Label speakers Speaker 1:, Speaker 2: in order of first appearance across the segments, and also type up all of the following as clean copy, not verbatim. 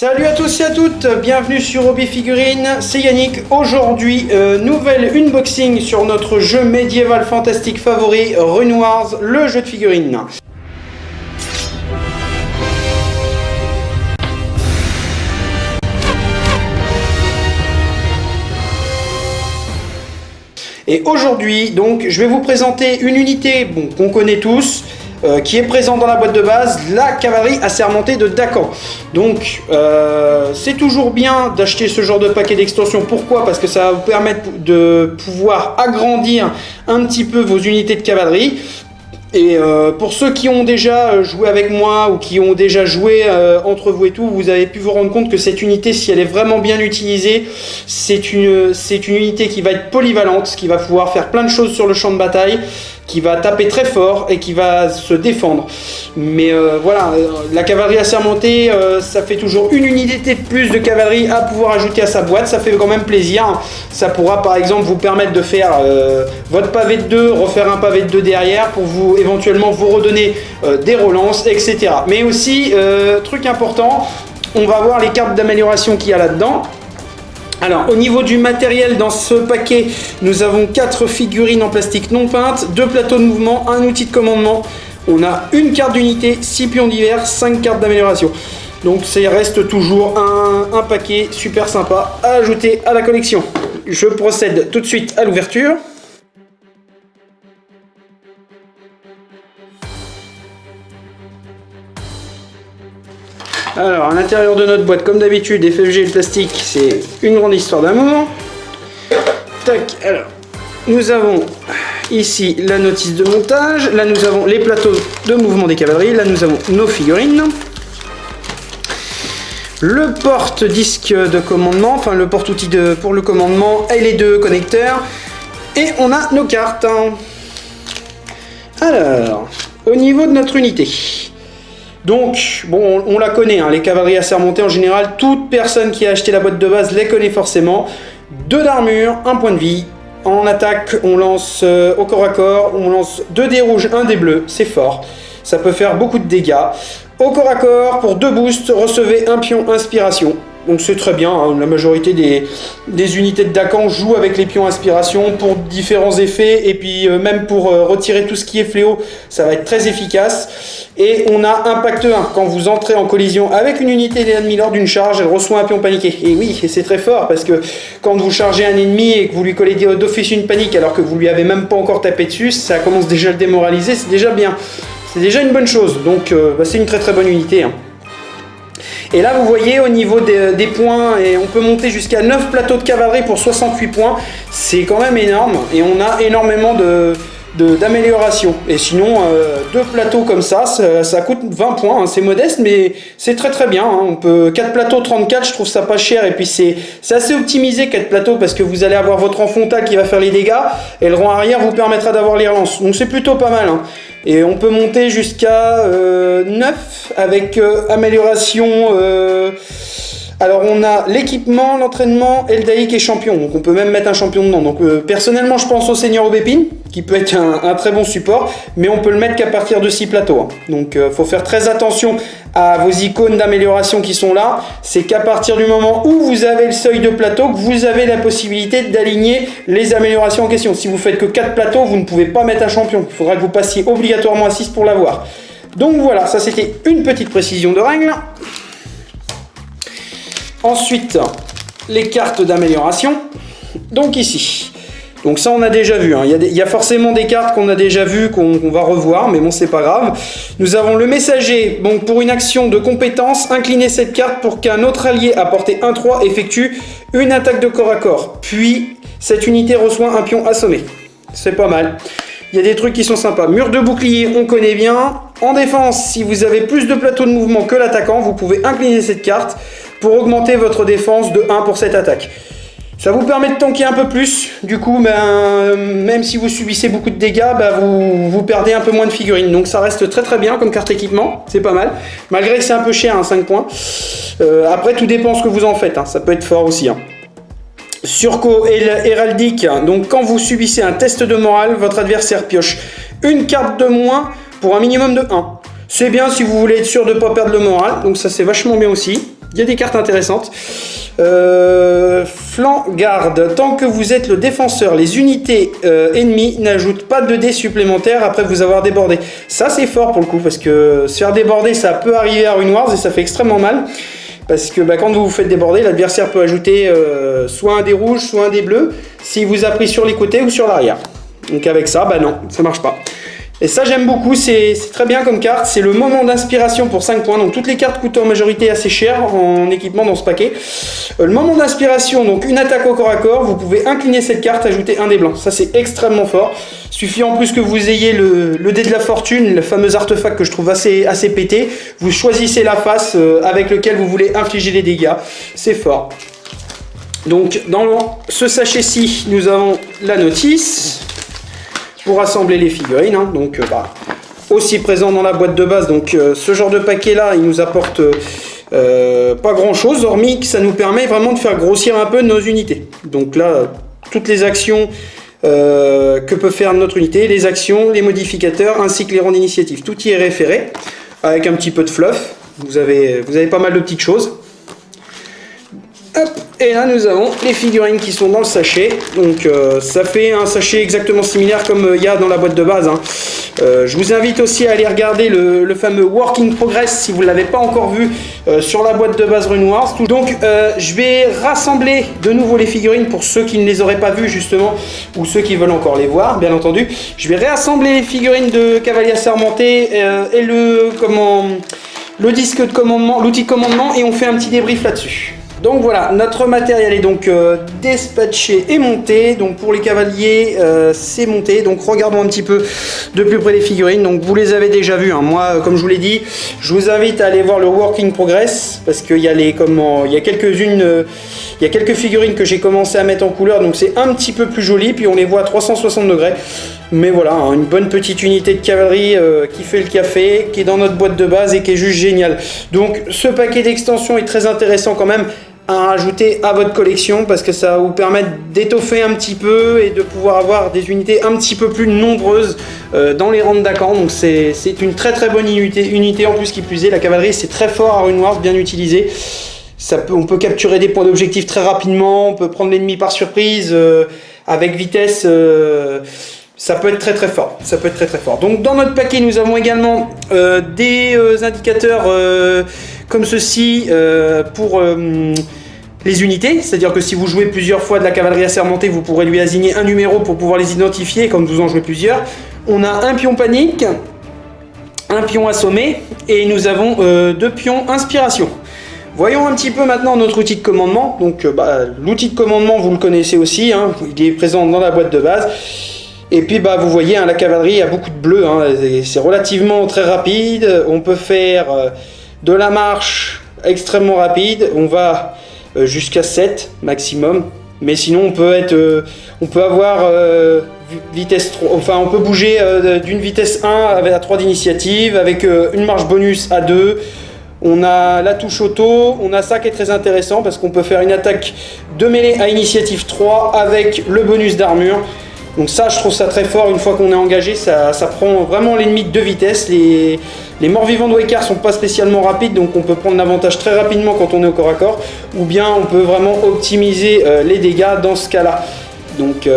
Speaker 1: Salut à tous et à toutes, bienvenue sur Hobby Figurines, c'est Yannick. Aujourd'hui, nouvelle unboxing sur notre jeu médiéval fantastique favori, Rune Wars, le jeu de figurines. Et aujourd'hui, donc, je vais vous présenter une unité qu'on connaît tous, qui est présente dans la boîte de base, la cavalerie assermentée de Dakan. Donc, c'est toujours bien d'acheter ce genre de paquet d'extensions. Pourquoi? Parce que ça va vous permettre de pouvoir agrandir un petit peu vos unités de cavalerie. Et pour ceux qui ont déjà joué avec moi ou qui ont déjà joué entre vous et tout, vous avez pu vous rendre compte que cette unité, si elle est vraiment bien utilisée, c'est une unité qui va être polyvalente, qui va pouvoir faire plein de choses sur le champ de bataille, qui va taper très fort et qui va se défendre. Mais voilà, la cavalerie assermentée, ça fait toujours une unité de plus de cavalerie à pouvoir ajouter à sa boîte, ça fait quand même plaisir. Ça pourra par exemple vous permettre de faire votre pavé de 2, refaire un pavé de 2 derrière pour vous éventuellement vous redonner des relances, etc. Mais aussi, truc important, on va voir les cartes d'amélioration qu'il y a là-dedans. Alors, au niveau du matériel, dans ce paquet, nous avons 4 figurines en plastique non peintes, 2 plateaux de mouvement, un outil de commandement. On a une carte d'unité, 6 pions divers, 5 cartes d'amélioration. Donc, ça reste toujours un paquet super sympa à ajouter à la collection. Je procède tout de suite à l'ouverture. Alors, à l'intérieur de notre boîte, comme d'habitude, FFG et le plastique, c'est une grande histoire d'amour. Tac, alors, nous avons ici la notice de montage. Là, nous avons les plateaux de mouvement des cavaleries. Là, nous avons nos figurines. Le porte-disque de commandement, enfin le porte-outil pour le commandement et les 2 connecteurs. Et on a nos cartes. Alors, au niveau de notre unité. Donc, bon, on la connaît, hein, les cavaleries assermentées en général, toute personne qui a acheté la boîte de base les connaît forcément. 2 d'armure, 1 point de vie. En attaque, on lance au corps à corps, on lance 2 dés rouges, 1 dé bleu, c'est fort. Ça peut faire beaucoup de dégâts. Au corps à corps, pour 2 boosts, recevez un pion inspiration. Donc c'est très bien, hein, la majorité des unités de Dakan jouent avec les pions inspiration pour différents effets et puis même pour retirer tout ce qui est fléau, ça va être très efficace. Et on a Impact 1, quand vous entrez en collision avec une unité d'ennemi lors d'une charge, elle reçoit un pion paniqué. Et oui, c'est très fort parce que quand vous chargez un ennemi et que vous lui collez d'office une panique alors que vous lui avez même pas encore tapé dessus, ça commence déjà à le démoraliser, c'est déjà bien. C'est déjà une bonne chose, donc c'est une très très bonne unité. Hein. Et là vous voyez au niveau des points, et on peut monter jusqu'à 9 plateaux de cavalerie pour 68 points, c'est quand même énorme et on a énormément d'amélioration. Et sinon 2 plateaux comme ça coûte 20 points, hein. C'est modeste mais c'est très très bien, hein. On peut 4 plateaux 34, je trouve ça pas cher, et puis c'est assez optimisé 4 plateaux parce que vous allez avoir votre enfrontal qui va faire les dégâts et le rang arrière vous permettra d'avoir les relances, donc c'est plutôt pas mal, hein. Et on peut monter jusqu'à 9 avec amélioration. Alors on a l'équipement, l'entraînement, Eldaïc et champion. Donc on peut même mettre un champion dedans. Donc personnellement je pense au Seigneur Aubépine, qui peut être un très bon support. Mais on peut le mettre qu'à partir de 6 plateaux. Hein. Donc faut faire très attention à vos icônes d'amélioration qui sont là. C'est qu'à partir du moment où vous avez le seuil de plateau, que vous avez la possibilité d'aligner les améliorations en question. Si vous faites que 4 plateaux, vous ne pouvez pas mettre un champion. Il faudra que vous passiez obligatoirement à 6 pour l'avoir. Donc voilà, ça c'était une petite précision de règle. Ensuite, les cartes d'amélioration. Donc ici. Donc ça on a déjà vu, hein. Il y a forcément des cartes qu'on a déjà vues, qu'on va revoir, mais bon c'est pas grave. Nous avons le messager, donc pour une action de compétence, inclinez cette carte pour qu'un autre allié à portée 1-3 effectue une attaque de corps à corps. Puis cette unité reçoit un pion assommé. C'est pas mal. Il y a des trucs qui sont sympas. Mur de bouclier, on connaît bien. En défense, si vous avez plus de plateaux de mouvement que l'attaquant, vous pouvez incliner cette carte pour augmenter votre défense de 1 pour cette attaque. Ça vous permet de tanker un peu plus, du coup même si vous subissez beaucoup de dégâts, vous perdez un peu moins de figurines. Donc ça reste très très bien comme carte équipement, c'est pas mal. Malgré que c'est un peu cher, hein, 5 points. Après tout dépend ce que vous en faites, hein, ça peut être fort aussi. Hein. Surco et héraldique, donc quand vous subissez un test de morale, votre adversaire pioche une carte de moins pour un minimum de 1. C'est bien si vous voulez être sûr de ne pas perdre le moral, donc ça c'est vachement bien aussi. Il y a des cartes intéressantes. Flanc garde. Tant que vous êtes le défenseur, les unités ennemies n'ajoutent pas de dés supplémentaires après vous avoir débordé. Ça c'est fort pour le coup, parce que se faire déborder ça peut arriver à Rune Wars et ça fait extrêmement mal. Parce que quand vous vous faites déborder, l'adversaire peut ajouter soit un dé rouge, soit un dé bleu, s'il vous a pris sur les côtés ou sur l'arrière. Donc avec ça, non, ça marche pas. Et ça j'aime beaucoup, c'est très bien comme carte, c'est le moment d'inspiration pour 5 points, donc toutes les cartes coûtent en majorité assez cher en équipement dans ce paquet. Le moment d'inspiration, donc une attaque au corps à corps, vous pouvez incliner cette carte, ajouter un dé blanc, ça c'est extrêmement fort. Suffit en plus que vous ayez le dé de la fortune, le fameux artefact que je trouve assez pété, vous choisissez la face avec lequel vous voulez infliger les dégâts, c'est fort. Donc dans ce sachet-ci, nous avons la notice pour assembler les figurines, hein. Donc aussi présent dans la boîte de base. Donc ce genre de paquet là il nous apporte pas grand chose, hormis que ça nous permet vraiment de faire grossir un peu nos unités. Donc là toutes les actions que peut faire notre unité, les actions, les modificateurs ainsi que les rangs d'initiative, tout y est référé avec un petit peu de fluff. Vous avez pas mal de petites choses. Hop, et là nous avons les figurines qui sont dans le sachet. Donc ça fait un sachet exactement similaire comme il y a dans la boîte de base, hein. Je vous invite aussi à aller regarder le fameux Work in Progress si vous ne l'avez pas encore vu sur la boîte de base Rune Wars. Donc je vais rassembler de nouveau les figurines pour ceux qui ne les auraient pas vues justement, ou ceux qui veulent encore les voir bien entendu. Je vais réassembler les figurines de Cavalier Assermenté et le disque de commandement, l'outil de commandement, et on fait un petit débrief là-dessus. Donc voilà, notre matériel est donc dispatché et monté. Donc pour les cavaliers, c'est monté. Donc regardons un petit peu de plus près les figurines. Donc vous les avez déjà vues, hein. Moi, comme je vous l'ai dit, je vous invite à aller voir le Work in Progress parce qu'il y a il y a quelques figurines que j'ai commencé à mettre en couleur. Donc c'est un petit peu plus joli. Puis on les voit à 360 degrés. Mais voilà, hein, une bonne petite unité de cavalerie qui fait le café, qui est dans notre boîte de base et qui est juste génial. Donc ce paquet d'extensions est très intéressant quand même à rajouter à votre collection parce que ça va vous permettre d'étoffer un petit peu et de pouvoir avoir des unités un petit peu plus nombreuses dans les rangs de Dakan. Donc c'est une très bonne unité en plus qui plus est. La cavalerie c'est très fort à Rune Wars, bien utilisé. On peut capturer des points d'objectif très rapidement, on peut prendre l'ennemi par surprise avec vitesse. Ça peut être très fort, ça peut être très fort. Donc dans notre paquet nous avons également des indicateurs comme ceci pour les unités, c'est-à-dire que si vous jouez plusieurs fois de la cavalerie assermentée, vous pourrez lui assigner un numéro pour pouvoir les identifier quand vous en jouez plusieurs. On a un pion panique, un pion assommé et nous avons 2 pions inspiration. Voyons un petit peu maintenant notre outil de commandement. Donc l'outil de commandement vous le connaissez aussi, hein, il est présent dans la boîte de base. Et puis vous voyez, hein, la cavalerie a beaucoup de bleu, hein, c'est relativement très rapide, on peut faire de la marche extrêmement rapide, on va jusqu'à 7 maximum, mais sinon on peut avoir vitesse 3, enfin on peut bouger d'une vitesse 1 à 3 d'initiative, avec une marche bonus à 2, on a la touche auto, on a ça qui est très intéressant parce qu'on peut faire une attaque de mêlée à initiative 3 avec le bonus d'armure. Donc ça, je trouve ça très fort. Une fois qu'on est engagé, ça prend vraiment l'ennemi de 2 vitesses. Les morts-vivants de Waker sont pas spécialement rapides, donc on peut prendre l'avantage très rapidement quand on est au corps à corps, ou bien on peut vraiment optimiser les dégâts dans ce cas-là. Donc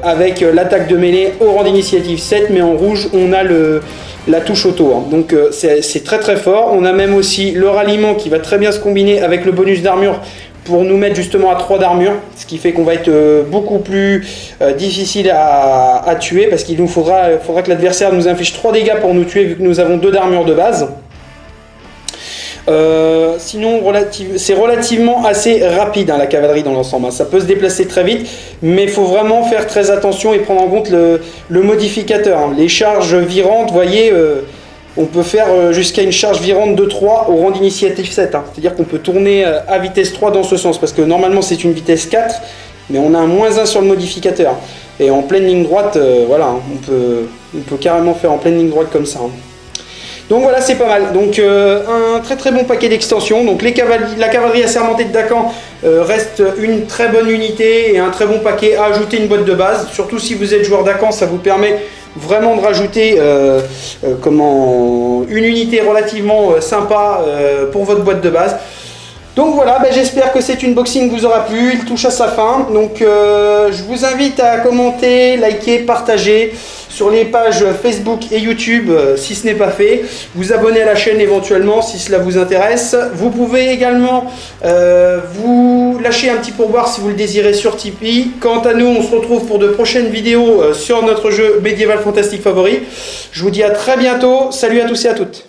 Speaker 1: avec l'attaque de mêlée au rang d'initiative 7, mais en rouge, on a la touche auto, hein. Donc c'est très fort. On a même aussi le ralliement qui va très bien se combiner avec le bonus d'armure pour nous mettre justement à 3 d'armure, ce qui fait qu'on va être beaucoup plus difficile à tuer parce qu'il nous faudra que l'adversaire nous inflige 3 dégâts pour nous tuer vu que nous avons 2 d'armure de base. Sinon c'est relativement assez rapide, hein, la cavalerie dans l'ensemble, hein. Ça peut se déplacer très vite, mais il faut vraiment faire très attention et prendre en compte le modificateur, hein. Les charges virantes, vous voyez, on peut faire jusqu'à une charge virante de 3 au rang d'initiative 7, hein. C'est-à-dire qu'on peut tourner à vitesse 3 dans ce sens, parce que normalement c'est une vitesse 4, mais on a un moins 1 sur le modificateur. Et en pleine ligne droite, voilà, hein, on peut carrément faire en pleine ligne droite comme ça, hein. Donc voilà, c'est pas mal. Donc un très bon paquet d'extensions. Donc la cavalerie assermentée de Dakan reste une très bonne unité et un très bon paquet à ajouter une boîte de base. Surtout si vous êtes joueur Dakan, ça vous permet vraiment de rajouter une unité relativement sympa pour votre boîte de base. Donc voilà, j'espère que cet unboxing vous aura plu, il touche à sa fin. Donc je vous invite à commenter, liker, partager sur les pages Facebook et YouTube si ce n'est pas fait. Vous abonner à la chaîne éventuellement si cela vous intéresse. Vous pouvez également vous lâcher un petit pourboire si vous le désirez sur Tipeee. Quant à nous, on se retrouve pour de prochaines vidéos sur notre jeu médiéval fantastique favori. Je vous dis à très bientôt. Salut à tous et à toutes.